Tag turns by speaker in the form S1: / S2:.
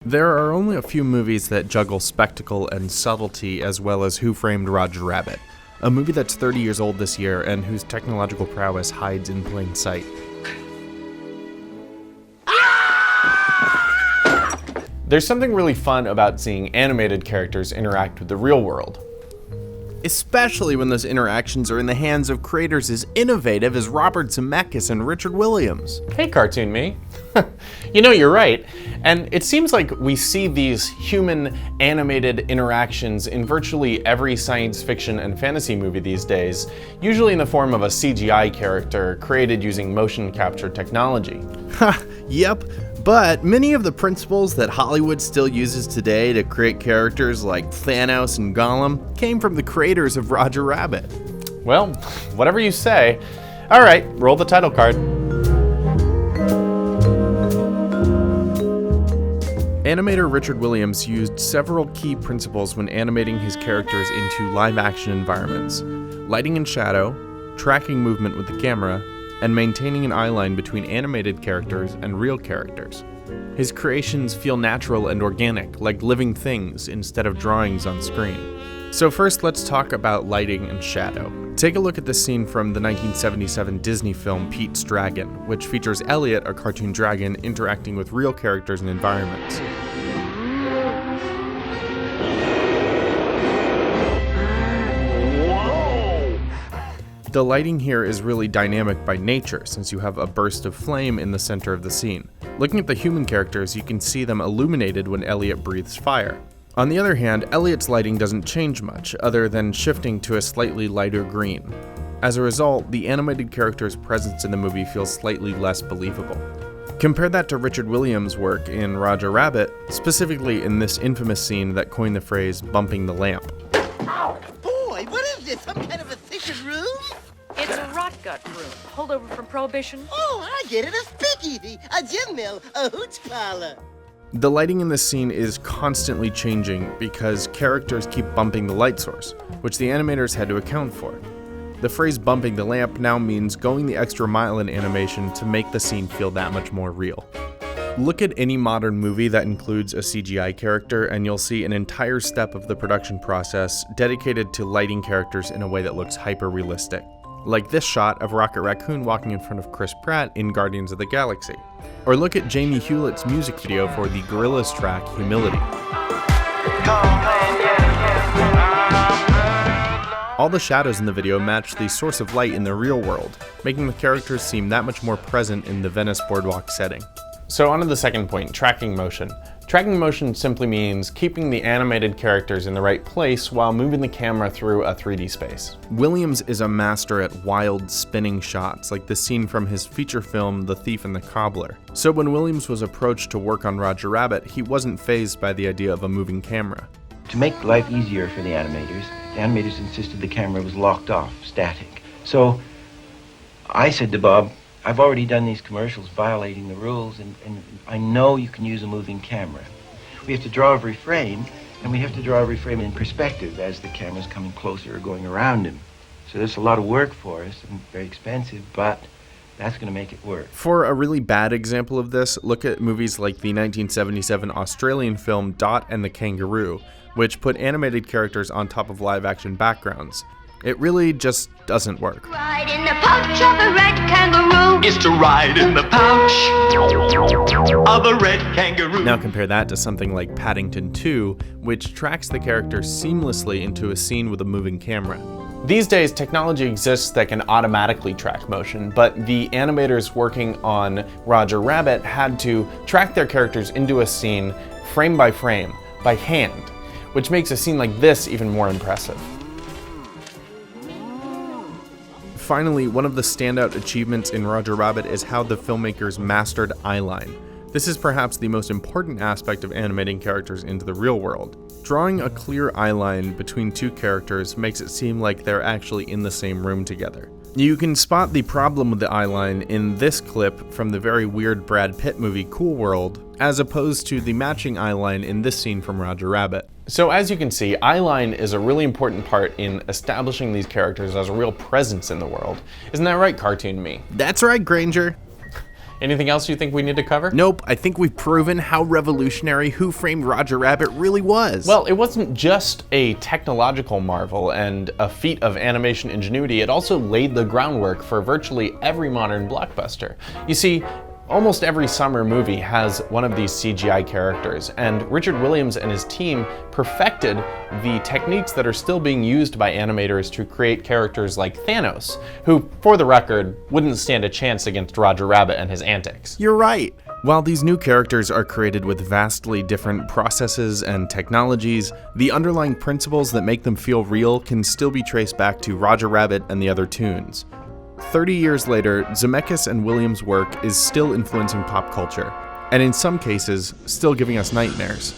S1: There are only a few movies that juggle spectacle and subtlety as well as Who Framed Roger Rabbit, a movie that's 30 years old this year and whose technological prowess hides in plain sight.
S2: There's something really fun about seeing animated characters interact with the real world.
S1: Especially when those interactions are in the hands of creators as innovative as Robert Zemeckis and Richard Williams.
S2: Hey, Cartoon Me. You know, you're right. And it seems like we see these human animated interactions in virtually every science fiction and fantasy movie these days, usually in the form of a CGI character created using motion capture technology.
S1: Ha, yep. But many of the principles that Hollywood still uses today to create characters like Thanos and Gollum came from the creators of Roger Rabbit.
S2: Well, whatever you say. All right, roll the title card.
S1: Animator Richard Williams used several key principles when animating his characters into live-action environments: lighting and shadow, tracking movement with the camera, and maintaining an eye line between animated characters and real characters. His creations feel natural and organic, like living things instead of drawings on screen. So first, let's talk about lighting and shadow. Take a look at this scene from the 1977 Disney film Pete's Dragon, which features Elliot, a cartoon dragon, interacting with real characters and environments. The lighting here is really dynamic by nature, since you have a burst of flame in the center of the scene. Looking at the human characters, you can see them illuminated when Elliot breathes fire. On the other hand, Elliot's lighting doesn't change much, other than shifting to a slightly lighter green. As a result, the animated character's presence in the movie feels slightly less believable. Compare that to Richard Williams' work in Roger Rabbit, specifically in this infamous scene that coined the phrase bumping the lamp.
S3: Ow! Boy, what is this? Some kind of a secret room?
S4: It's a rot gut room, holdover from Prohibition.
S3: Oh, I get it. A speakeasy, a gin mill, a hooch parlor.
S1: The lighting in this scene is constantly changing because characters keep bumping the light source, which the animators had to account for. The phrase bumping the lamp now means going the extra mile in animation to make the scene feel that much more real. Look at any modern movie that includes a CGI character and you'll see an entire step of the production process dedicated to lighting characters in a way that looks hyper-realistic. Like this shot of Rocket Raccoon walking in front of Chris Pratt in Guardians of the Galaxy. Or look at Jamie Hewlett's music video for the Gorillaz track Humility. All the shadows in the video match the source of light in the real world, making the characters seem that much more present in the Venice boardwalk setting.
S2: So on to the second point, tracking motion. Tracking motion simply means keeping the animated characters in the right place while moving the camera through a 3D space.
S1: Williams is a master at wild, spinning shots, like the scene from his feature film The Thief and the Cobbler. So when Williams was approached to work on Roger Rabbit, he wasn't fazed by the idea of a moving camera.
S5: To make life easier for the animators insisted the camera was locked off, static. So I said to Bob, I've already done these commercials violating the rules, and I know you can use a moving camera. We have to draw every frame, and we have to draw every frame in perspective as the camera's coming closer or going around him. So there's a lot of work for us, and very expensive, but that's going to make it work.
S1: For a really bad example of this, look at movies like the 1977 Australian film Dot and the Kangaroo, which put animated characters on top of live-action backgrounds. It really just doesn't work.
S6: Ride in the pouch of a red kangaroo
S7: is to ride in the pouch of a red kangaroo.
S1: Now compare that to something like Paddington 2, which tracks the character seamlessly into a scene with a moving camera.
S2: These days, technology exists that can automatically track motion, but the animators working on Roger Rabbit had to track their characters into a scene frame by frame, by hand, which makes a scene like this even more impressive.
S1: Finally, one of the standout achievements in Roger Rabbit is how the filmmakers mastered eyeline. This is perhaps the most important aspect of animating characters into the real world. Drawing a clear eyeline between two characters makes it seem like they're actually in the same room together. You can spot the problem with the eyeline in this clip from the very weird Brad Pitt movie Cool World, as opposed to the matching eyeline in this scene from Roger Rabbit.
S2: So as you can see, eyeline is a really important part in establishing these characters as a real presence in the world. Isn't that right, Cartoon Me?
S1: That's right, Granger.
S2: Anything else you think we need to cover?
S1: Nope, I think we've proven how revolutionary Who Framed Roger Rabbit really was.
S2: Well, it wasn't just a technological marvel and a feat of animation ingenuity, it also laid the groundwork for virtually every modern blockbuster. You see, almost every summer movie has one of these CGI characters, and Richard Williams and his team perfected the techniques that are still being used by animators to create characters like Thanos, who, for the record, wouldn't stand a chance against Roger Rabbit and his antics.
S1: You're right. While these new characters are created with vastly different processes and technologies, the underlying principles that make them feel real can still be traced back to Roger Rabbit and the other toons. 30 years later, Zemeckis and Williams' work is still influencing pop culture, and in some cases, still giving us nightmares.